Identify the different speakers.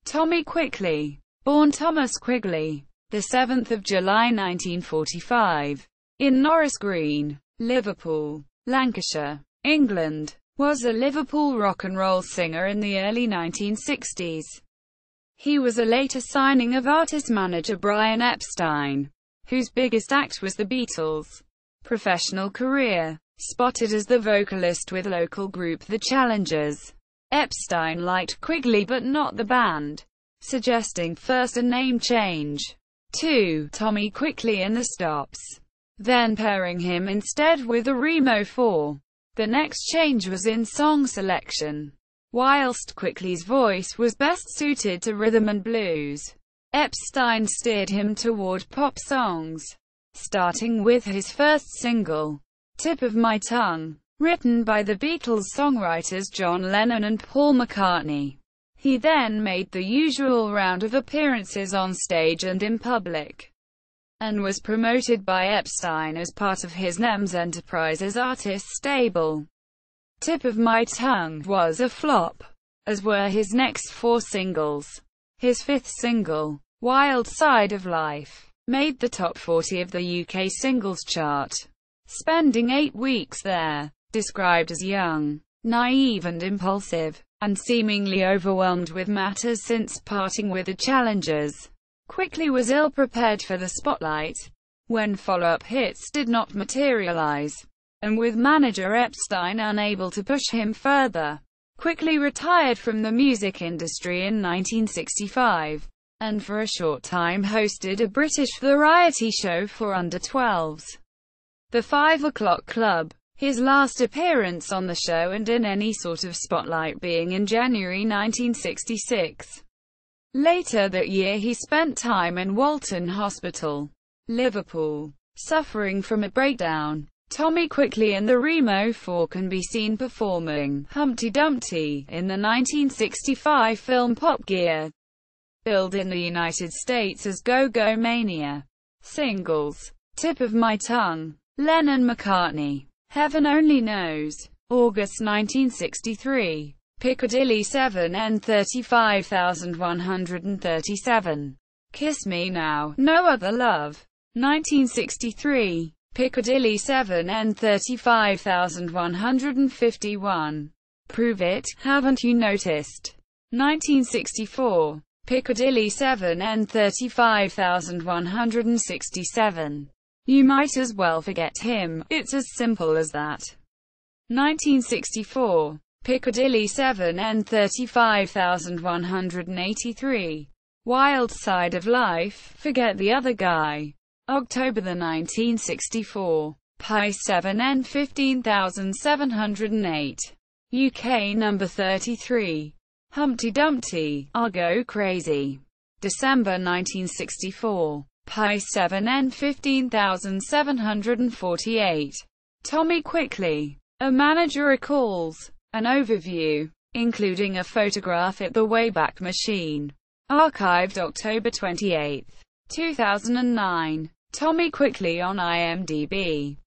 Speaker 1: Tommy Quigley, born Thomas Quigley, the 7th of July 1945, in Norris Green, Liverpool, Lancashire, England, was a Liverpool rock and roll singer in the early 1960s. He was a later signing of artist-manager Brian Epstein, whose biggest act was the Beatles' professional career. Spotted as the vocalist with local group The Challengers, Epstein liked Quigley but not the band, suggesting first a name change to Tommy Quigley and the Stops, then pairing him instead with the Remo 4. The next change was in song selection. Whilst Quigley's voice was best suited to rhythm and blues, Epstein steered him toward pop songs, starting with his first single, Tip of My Tongue, written by the Beatles songwriters John Lennon and Paul McCartney. He then made the usual round of appearances on stage and in public, and was promoted by Epstein as part of his NEMS Enterprises artist stable. Tip of My Tongue was a flop, as were his next 4 singles. His 5th single, Wild Side of Life, made the top 40 of the UK singles chart, spending 8 weeks there. Described as young, naive and impulsive, and seemingly overwhelmed with matters since parting with the Challengers, Quigley was ill-prepared for the spotlight when follow-up hits did not materialize, and with manager Epstein unable to push him further, Quigley retired from the music industry in 1965, and for a short time hosted a British variety show for under-12s, The 5 O'Clock Club, his last appearance on the show and in any sort of spotlight being in January 1966. Later that year he spent time in Walton Hospital, Liverpool, suffering from a breakdown. Tommy Quigley and the Remo 4 can be seen performing Humpty Dumpty in the 1965 film Pop Gear, billed in the United States as Go-Go Mania. Singles: Tip of My Tongue, Lennon-McCartney, Heaven Only Knows, August 1963, Piccadilly 7 N35137, Kiss Me Now, No Other Love, 1963, Piccadilly 7 N35151, Prove It, Haven't You Noticed, 1964, Piccadilly 7 N35167, You Might As Well Forget Him, It's As Simple As That, 1964, Piccadilly 7 N35183, Wild Side of Life, Forget the Other Guy, October 1964, Pi 7 N15708, UK number 33, Humpty Dumpty, I'll Go Crazy, December 1964, Pi 7 N15748, Tommy Quigley. A manager recalls an overview, including a photograph at the Wayback Machine, archived October 28, 2009. Tommy Quigley on IMDb.